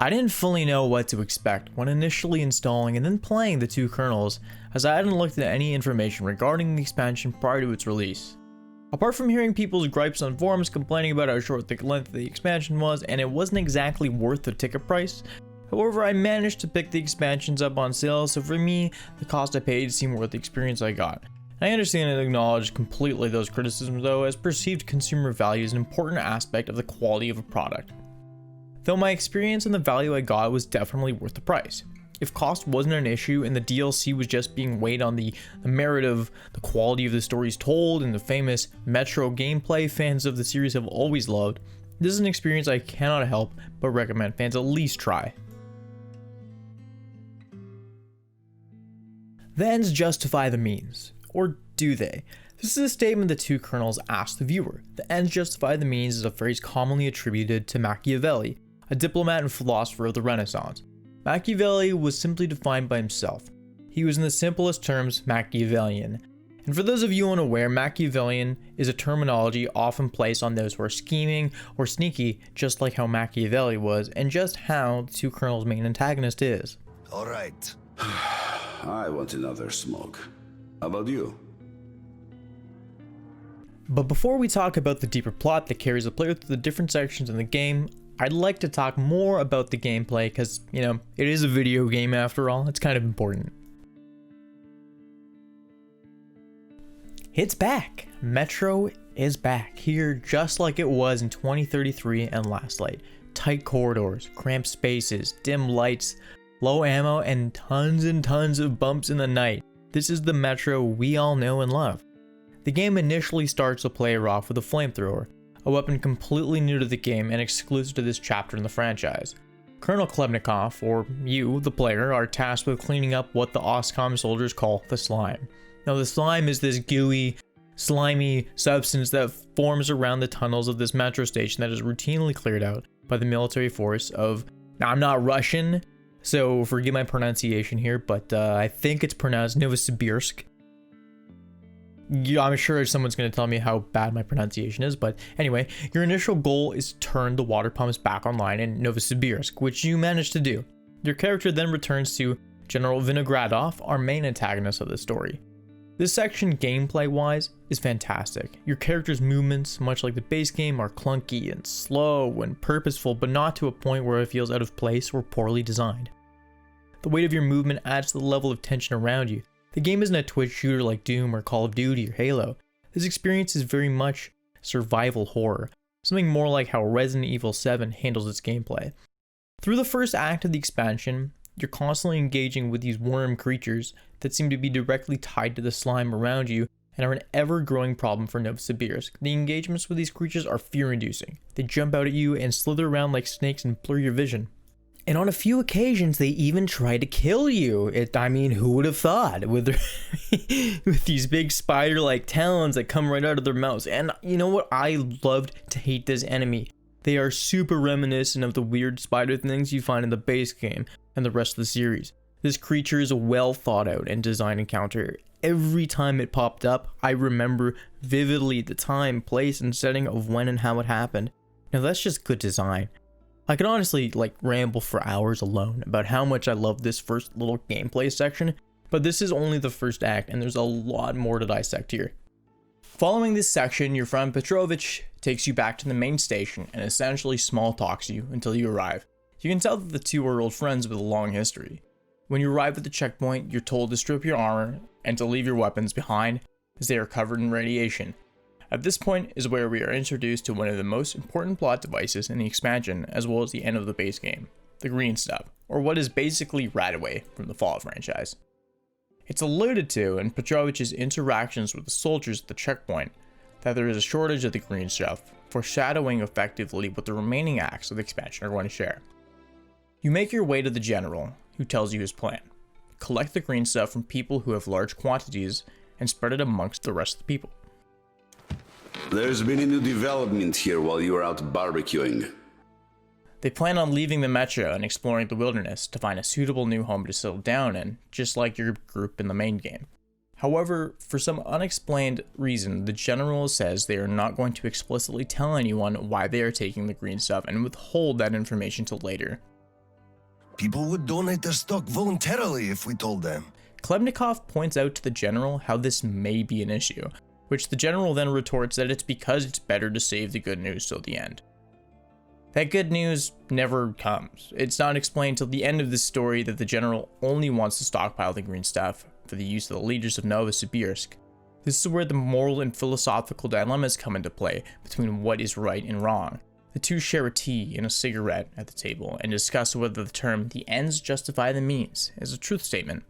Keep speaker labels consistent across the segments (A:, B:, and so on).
A: I didn't fully know what to expect when initially installing and then playing the two kernels, as I hadn't looked at any information regarding the expansion prior to its release. Apart from hearing people's gripes on forums complaining about how short the length of the expansion was and it wasn't exactly worth the ticket price, however I managed to pick the expansions up on sale, so for me, the cost I paid seemed worth the experience I got. I understand and acknowledge completely those criticisms though, as perceived consumer value is an important aspect of the quality of a product. Though my experience and the value I got was definitely worth the price. If cost wasn't an issue and the DLC was just being weighed on the merit of the quality of the stories told and the famous Metro gameplay fans of the series have always loved, this is an experience I cannot help but recommend fans at least try. The ends justify the means, or do they? This is a statement the two kernels ask the viewer. The ends justify the means is a phrase commonly attributed to Machiavelli, a diplomat and philosopher of the Renaissance. Machiavelli was simply defined by himself. He was in the simplest terms Machiavellian. And for those of you unaware, Machiavellian is a terminology often placed on those who are scheming or sneaky, just like how Machiavelli was, and just how the two kernels' main antagonist is.
B: Alright. I want another smoke. How about you?
A: But before we talk about the deeper plot that carries the player through the different sections in the game, I'd like to talk more about the gameplay because, it is a video game after all. It's kind of important. It's back. Metro is back here just like it was in 2033 and Last Light. Tight corridors, cramped spaces, dim lights, low ammo, and tons of bumps in the night. This is the Metro we all know and love. The game initially starts the player off with a flamethrower, a weapon completely new to the game and exclusive to this chapter in the franchise. Colonel Klebnikov, or you, the player, are tasked with cleaning up what the OSCOM soldiers call the slime. Now the slime is this gooey, slimy substance that forms around the tunnels of this metro station that is routinely cleared out by the military force of, now I'm not Russian, so forgive my pronunciation here, but I think it's pronounced Novosibirsk. Yeah, I'm sure someone's going to tell me how bad my pronunciation is, but anyway, your initial goal is to turn the water pumps back online in Novosibirsk, which you managed to do. Your character then returns to General Vinogradov, our main antagonist of the story. This section, gameplay-wise, is fantastic. Your character's movements, much like the base game, are clunky and slow and purposeful, but not to a point where it feels out of place or poorly designed. The weight of your movement adds to the level of tension around you. The game isn't a twitch shooter like Doom or Call of Duty or Halo. This experience is very much survival horror, something more like how Resident Evil 7 handles its gameplay. Through the first act of the expansion, you're constantly engaging with these worm creatures that seem to be directly tied to the slime around you and are an ever-growing problem for Novosibirsk. The engagements with these creatures are fear-inducing. They jump out at you and slither around like snakes and blur your vision. And on a few occasions, they even try to kill you. Who would have thought? With these big spider-like talons that come right out of their mouths. And you know what? I loved to hate this enemy. They are super reminiscent of the weird spider things you find in the base game and the rest of the series. This creature is a well thought out and designed encounter. Every time it popped up, I remember vividly the time, place, and setting of when and how it happened. Now that's just good design. I could honestly ramble for hours alone about how much I love this first little gameplay section, but this is only the first act and there's a lot more to dissect here. Following this section, your friend Petrovich takes you back to the main station and essentially small talks you until you arrive. You can tell that the two are old friends with a long history. When you arrive at the checkpoint, you're told to strip your armor and to leave your weapons behind as they are covered in radiation. At this point is where we are introduced to one of the most important plot devices in the expansion as well as the end of the base game, the green stuff, or what is basically Radaway from the Fallout franchise. It's alluded to in Petrovich's interactions with the soldiers at the checkpoint that there is a shortage of the green stuff, foreshadowing effectively what the remaining acts of the expansion are going to share. You make your way to the general, who tells you his plan. Collect the green stuff from people who have large quantities and spread it amongst the rest of the people.
B: There's been a new development here while you were out barbecuing.
A: They plan on leaving the metro and exploring the wilderness to find a suitable new home to settle down in, just like your group in the main game. However, for some unexplained reason, the general says they are not going to explicitly tell anyone why they are taking the green stuff and withhold that information till later.
C: People would donate their stock voluntarily if we told them.
A: Klebnikov points out to the general how this may be an issue, which the general then retorts that it's because it's better to save the good news till the end. That good news never comes. It's not explained till the end of this story that the general only wants to stockpile the green stuff for the use of the leaders of Novosibirsk. This is where the moral and philosophical dilemmas come into play between what is right and wrong. The two share a tea and a cigarette at the table and discuss whether the term "the ends justify the means" is a truth statement.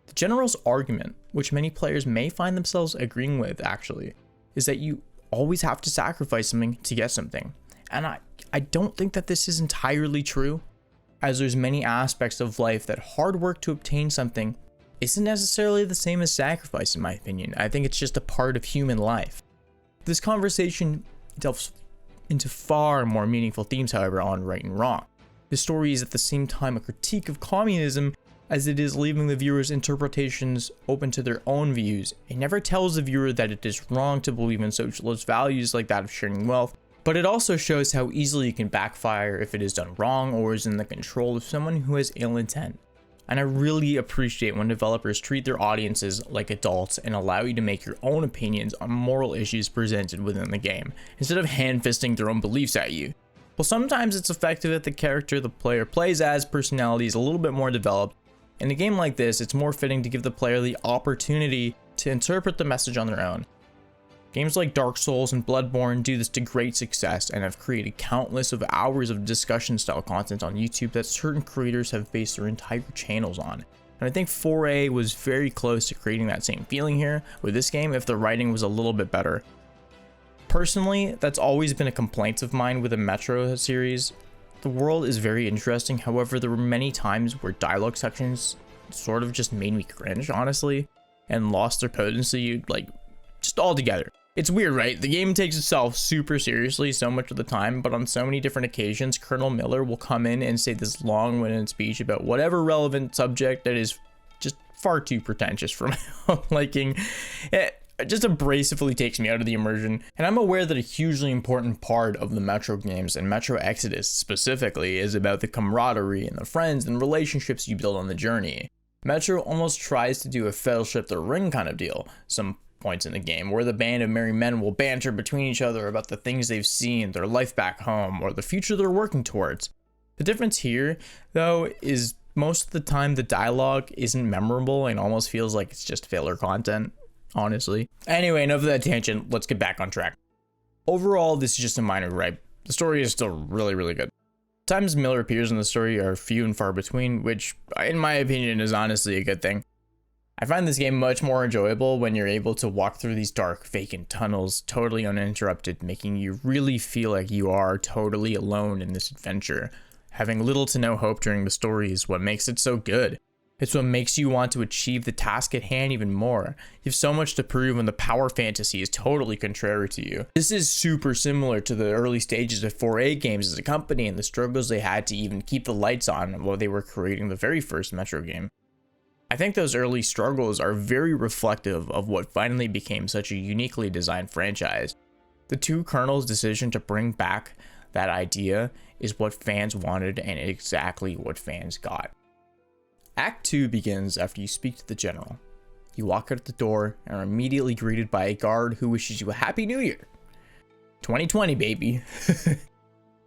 A: The general's argument, which many players may find themselves agreeing with actually, is that you always have to sacrifice something to get something. And I don't think that this is entirely true, as there's many aspects of life that hard work to obtain something isn't necessarily the same as sacrifice, in my opinion. I think it's just a part of human life. This conversation delves into far more meaningful themes, however, on right and wrong. The story is at the same time a critique of communism as it is leaving the viewer's interpretations open to their own views. It never tells the viewer that it is wrong to believe in socialist values like that of sharing wealth, but it also shows how easily it can backfire if it is done wrong or is in the control of someone who has ill intent. And I really appreciate when developers treat their audiences like adults and allow you to make your own opinions on moral issues presented within the game, instead of hand-fisting their own beliefs at you. Well, sometimes it's effective if the character the player plays as personality is a little bit more developed. In a game like this, it's more fitting to give the player the opportunity to interpret the message on their own. Games like Dark Souls and Bloodborne do this to great success and have created countless of hours of discussion style content on YouTube that certain creators have based their entire channels on. And I think 4A was very close to creating that same feeling here with this game if the writing was a little bit better. Personally, that's always been a complaint of mine with the Metro series. The world is very interesting, however there were many times where dialogue sections sort of just made me cringe, honestly, and lost their potency, like, just altogether. It's weird, right? The game takes itself super seriously so much of the time, but on so many different occasions, Colonel Miller will come in and say this long-winded speech about whatever relevant subject that is just far too pretentious for my own liking. It just abrasively takes me out of the immersion, and I'm aware that a hugely important part of the Metro games, and Metro Exodus specifically, is about the camaraderie and the friends and relationships you build on the journey. Metro almost tries to do a Fellowship the Ring kind of deal, some points in the game, where the band of merry men will banter between each other about the things they've seen, their life back home, or the future they're working towards. The difference here, though, is most of the time the dialogue isn't memorable and almost feels like it's just filler content, honestly. Anyway, enough of that tangent, let's get back on track. Overall, this is just a minor gripe. The story is still really, really good. The times Miller appears in the story are few and far between, which, in my opinion, is honestly a good thing. I find this game much more enjoyable when you're able to walk through these dark, vacant tunnels totally uninterrupted, making you really feel like you are totally alone in this adventure. Having little to no hope during the story is what makes it so good. It's what makes you want to achieve the task at hand even more. You have so much to prove when the power fantasy is totally contrary to you. This is super similar to the early stages of 4A games as a company and the struggles they had to even keep the lights on while they were creating the very first Metro game. I think those early struggles are very reflective of what finally became such a uniquely designed franchise. The two Colonel's decision to bring back that idea is what fans wanted and exactly what fans got. Act 2 begins after you speak to the general. You walk out the door and are immediately greeted by a guard who wishes you a Happy New Year. 2020, baby.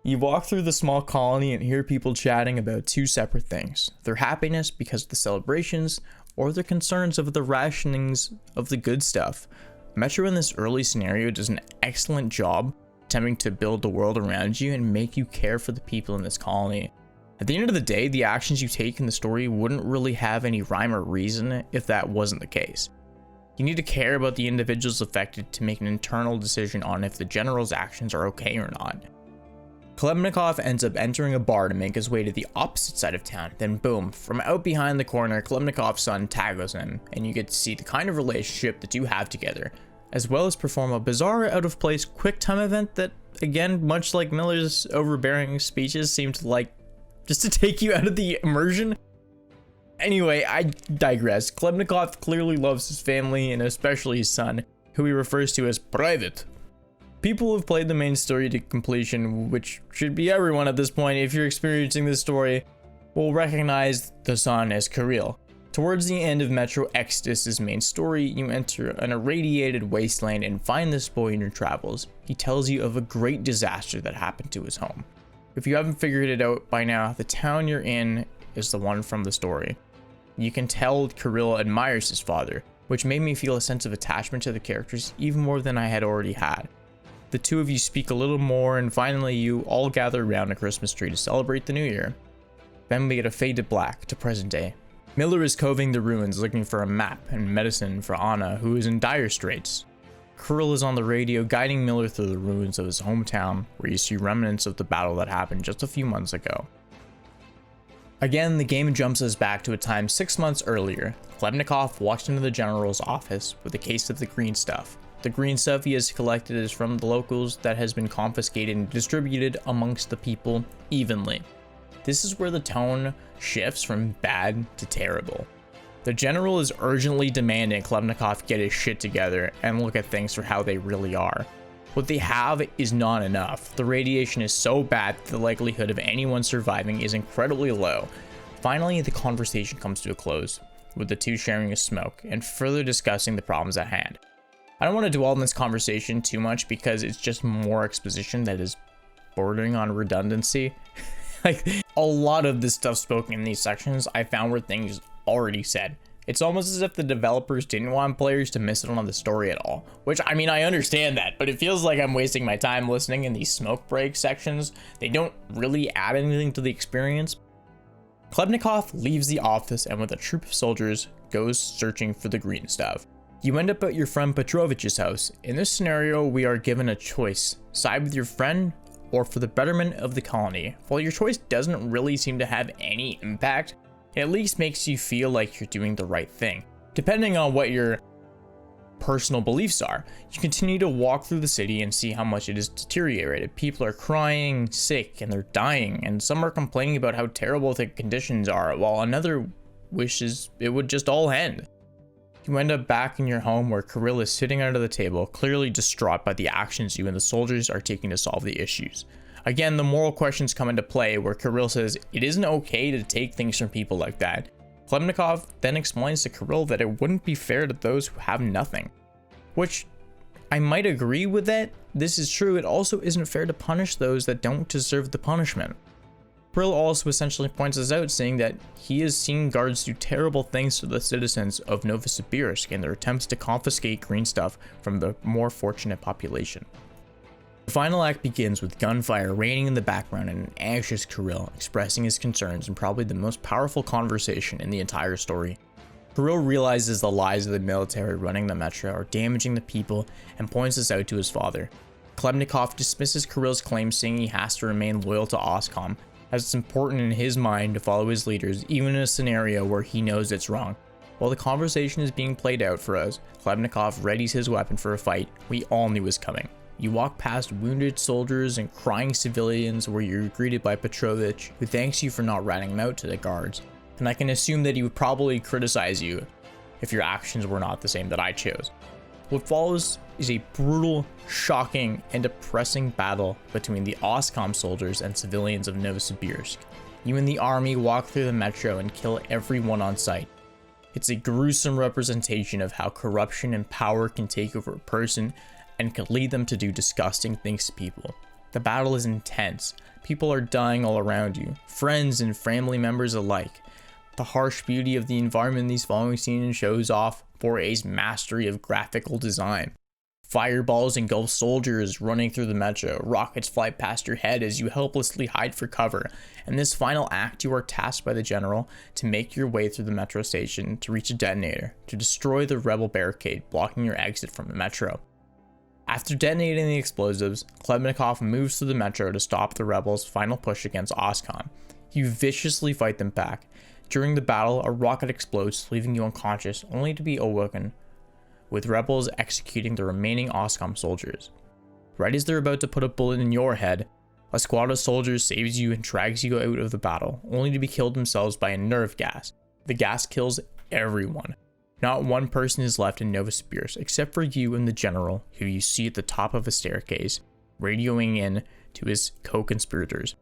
A: You walk through the small colony and hear people chatting about two separate things: their happiness because of the celebrations, or their concerns of the rationings of the good stuff. Metro in this early scenario does an excellent job attempting to build the world around you and make you care for the people in this colony. At the end of the day, the actions you take in the story wouldn't really have any rhyme or reason if that wasn't the case. You need to care about the individuals affected to make an internal decision on if the general's actions are okay or not. Klebnikov ends up entering a bar to make his way to the opposite side of town, then boom, from out behind the corner, Klebnikov's son tackles him, and you get to see the kind of relationship the two have together, as well as perform a bizarre out-of-place quick-time event that, again, much like Miller's overbearing speeches, seem to like just to take you out of the immersion. Anyway, I digress. Klebnikov clearly loves his family, and especially his son, who he refers to as Private. People have played the main story to completion, which should be everyone at this point if you're experiencing this story, will recognize the son as Carrill. Towards the end of Metro Exodus' main story, you enter an irradiated wasteland and find this boy in your travels. He tells you of a great disaster that happened to his home. If you haven't figured it out by now, the town you're in is the one from the story. You can tell Carrill admires his father, which made me feel a sense of attachment to the characters even more than I had already had. The two of you speak a little more, and finally you all gather around a Christmas tree to celebrate the new year. Then we get a fade to black to present day. Miller is coving the ruins looking for a map and medicine for Anna, who is in dire straits. Carrill is on the radio guiding Miller through the ruins of his hometown, where you see remnants of the battle that happened just a few months ago. Again, the game jumps us back to a time 6 months earlier. Klebnikov walks into the general's office with a case of the green stuff. The green stuff he has collected is from the locals that has been confiscated and distributed amongst the people evenly. This is where the tone shifts from bad to terrible. The general is urgently demanding Klebnikov get his shit together and look at things for how they really are. What they have is not enough. The radiation is so bad that the likelihood of anyone surviving is incredibly low. Finally, the conversation comes to a close, with the two sharing a smoke and further discussing the problems at hand. I don't want to dwell on this conversation too much because it's just more exposition that is bordering on redundancy. Like, a lot of the stuff spoken in these sections I found were things already said. It's almost as if the developers didn't want players to miss out on the story at all, which, I mean, I understand that, but it feels like I'm wasting my time listening in these smoke break sections. They don't really add anything to the experience. Klebnikov leaves the office and with a troop of soldiers goes searching for the green stuff. You end up at your friend Petrovich's house. In this scenario, we are given a choice: side with your friend or for the betterment of the colony. While your choice doesn't really seem to have any impact, it at least makes you feel like you're doing the right thing. Depending on what your personal beliefs are, you continue to walk through the city and see how much it is deteriorated. People are crying, sick, and they're dying, and some are complaining about how terrible the conditions are, while another wishes it would just all end. You end up back in your home where Carrill is sitting under the table, clearly distraught by the actions you and the soldiers are taking to solve the issues. Again, the moral questions come into play where Carrill says it isn't okay to take things from people like that. Klebnikov then explains to Carrill that it wouldn't be fair to those who have nothing. Which, I might agree with that. This is true. It also isn't fair to punish those that don't deserve the punishment. Carrill also essentially points this out, saying that he has seen guards do terrible things to the citizens of Novosibirsk in their attempts to confiscate green stuff from the more fortunate population. The final act begins with gunfire raining in the background and an anxious Carrill expressing his concerns in probably the most powerful conversation in the entire story. Carrill realizes the lies of the military running the metro are damaging the people and points this out to his father. Klebnikov dismisses Carrill's claim, saying he has to remain loyal to OSCOM, as it's important in his mind to follow his leaders even in a scenario where he knows it's wrong. While the conversation is being played out for us, Klebnikov readies his weapon for a fight we all knew was coming. You walk past wounded soldiers and crying civilians where you're greeted by Petrovich, who thanks you for not ratting him out to the guards, and I can assume that he would probably criticize you if your actions were not the same that I chose. What follows is a brutal, shocking, and depressing battle between the OSCOM soldiers and civilians of Novosibirsk. You and the army walk through the metro and kill everyone on sight. It's a gruesome representation of how corruption and power can take over a person and can lead them to do disgusting things to people. The battle is intense. People are dying all around you, friends and family members alike. The harsh beauty of the environment in these following scenes shows off 4A's mastery of graphical design. Fireballs engulf soldiers running through the metro, rockets fly past your head as you helplessly hide for cover. In this final act, you are tasked by the general to make your way through the metro station to reach a detonator, to destroy the rebel barricade blocking your exit from the metro. After detonating the explosives, Klebnikov moves through the metro to stop the rebels' final push against OSCOM. You viciously fight them back. During the battle, a rocket explodes, leaving you unconscious, only to be awoken, with rebels executing the remaining OSCOM soldiers. Right as they're about to put a bullet in your head, a squad of soldiers saves you and drags you out of the battle, only to be killed themselves by a nerve gas. The gas kills everyone. Not one person is left in Novosibirsk, except for you and the general, who you see at the top of a staircase, radioing in to his co-conspirators.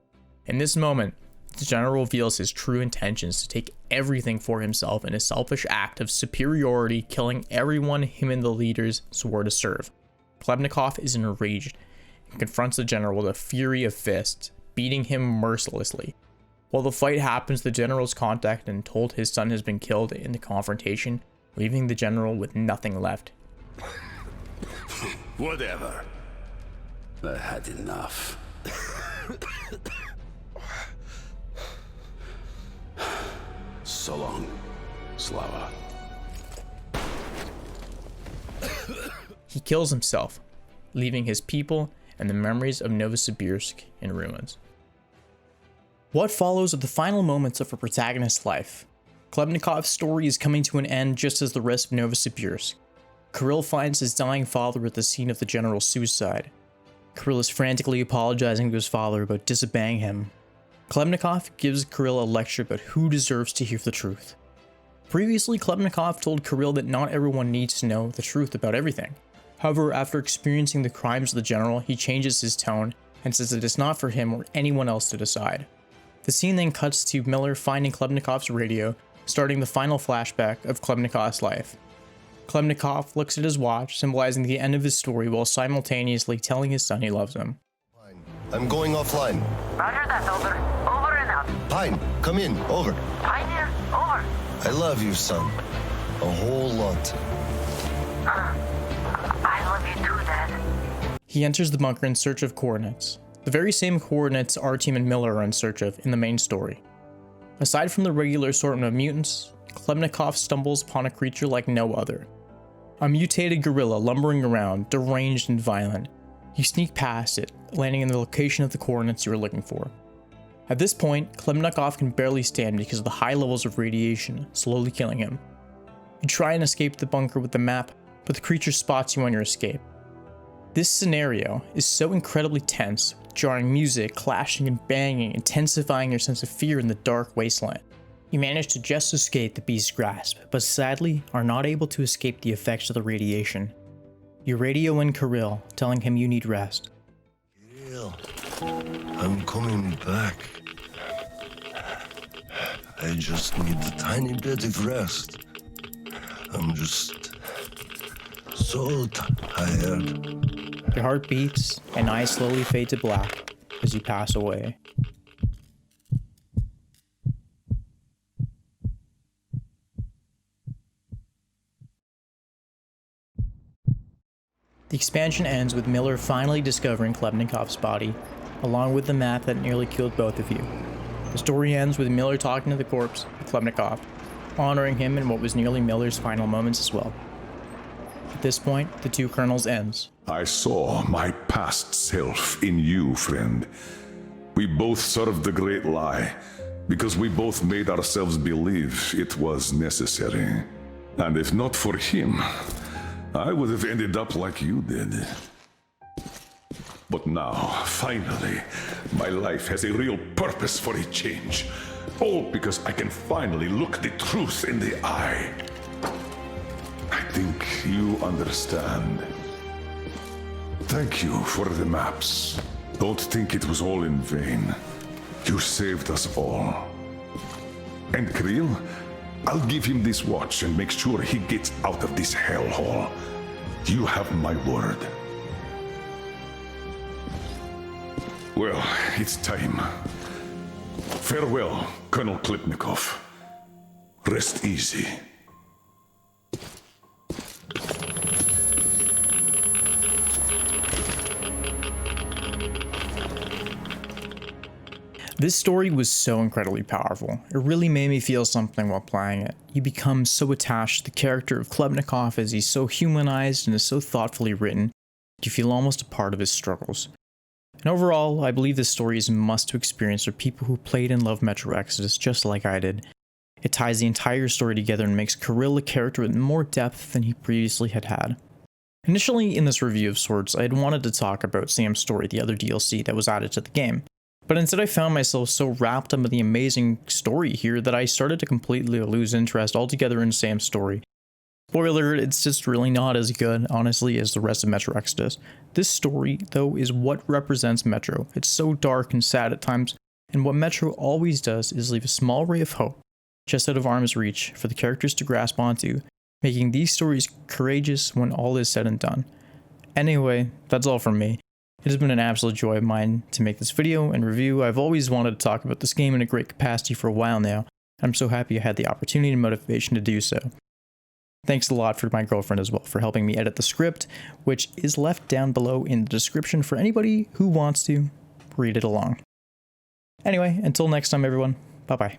A: In this moment, the general reveals his true intentions to take everything for himself in a selfish act of superiority, killing everyone him and the leaders swore to serve. Klebnikov is enraged and confronts the general with a fury of fists, beating him mercilessly. While the fight happens, the general's contacted and told his son has been killed in the confrontation, leaving the general with nothing left.
B: Whatever. I had enough. So long, Slava.
A: He kills himself, leaving his people and the memories of Novosibirsk in ruins. What follows are the final moments of our protagonist's life. Klebnikov's story is coming to an end just as the rest of Novosibirsk. Carrill finds his dying father at the scene of the general's suicide. Carrill is frantically apologizing to his father about disobeying him. Klebnikov gives Carrill a lecture about who deserves to hear the truth. Previously, Klebnikov told Carrill that not everyone needs to know the truth about everything. However, after experiencing the crimes of the general, he changes his tone and says that it's not for him or anyone else to decide. The scene then cuts to Miller finding Klebnikov's radio, starting the final flashback of Klebnikov's life. Klebnikov looks at his watch, symbolizing the end of his story while simultaneously telling his son he loves him.
C: I'm going offline.
D: Roger that, Over. Over and out.
C: Pine, come in. Over.
D: Pine here. Over.
C: I love you, son. A whole lot.
D: I love you too, Dad.
A: He enters the bunker in search of coordinates. The very same coordinates our team and Miller are in search of in the main story. Aside from the regular assortment of mutants, Klebnikov stumbles upon a creature like no other. A mutated gorilla lumbering around, deranged and violent. You sneak past it, landing in the location of the coordinates you are looking for. At this point, Klebnikov can barely stand because of the high levels of radiation slowly killing him. You try and escape the bunker with the map, but the creature spots you on your escape. This scenario is so incredibly tense, with jarring music, clashing and banging, intensifying your sense of fear in the dark wasteland. You manage to just escape the beast's grasp, but sadly are not able to escape the effects of the radiation. You radio in Carrill, telling him you need rest.
C: Carrill, I'm coming back. I just need a tiny bit of rest. I'm just so tired.
A: Your heart beats, and eyes slowly fade to black as you pass away. The expansion ends with Miller finally discovering Klebnikov's body, along with the map that nearly killed both of you. The story ends with Miller talking to the corpse of Klebnikov, honoring him in what was nearly Miller's final moments as well. At this point, the two colonels ends.
E: I saw my past self in you, friend. We both served the great lie, because we both made ourselves believe it was necessary. And if not for him, I would have ended up like you did. But now, finally, my life has a real purpose for a change. All because I can finally look the truth in the eye. I think you understand. Thank you for the maps. Don't think it was all in vain. You saved us all. And Carrill, I'll give him this watch and make sure he gets out of this hellhole. You have my word. Well, it's time. Farewell, Colonel Klebnikov. Rest easy.
A: This story was so incredibly powerful. It really made me feel something while playing it. You become so attached to the character of Klebnikov as he's so humanized and is so thoughtfully written, you feel almost a part of his struggles. And overall, I believe this story is a must to experience for people who played and loved Metro Exodus just like I did. It ties the entire story together and makes Carrill a character with more depth than he previously had. Initially in this review of sorts, I had wanted to talk about Sam's story, the other DLC that was added to the game. But instead I found myself so wrapped up in the amazing story here that I started to completely lose interest altogether in Sam's story. Spoiler, it's just really not as good, honestly, as the rest of Metro Exodus. This story, though, is what represents Metro. It's so dark and sad at times, And what Metro always does is leave a small ray of hope just out of arm's reach for the characters to grasp onto, making these stories courageous when all is said and done. Anyway, that's all from me. It has been an absolute joy of mine to make this video and review. I've always wanted to talk about this game in a great capacity for a while now. I'm so happy I had the opportunity and motivation to do so. Thanks a lot for my girlfriend as well for helping me edit the script, which is left down below in the description for anybody who wants to read it along. Anyway, until next time everyone, bye bye.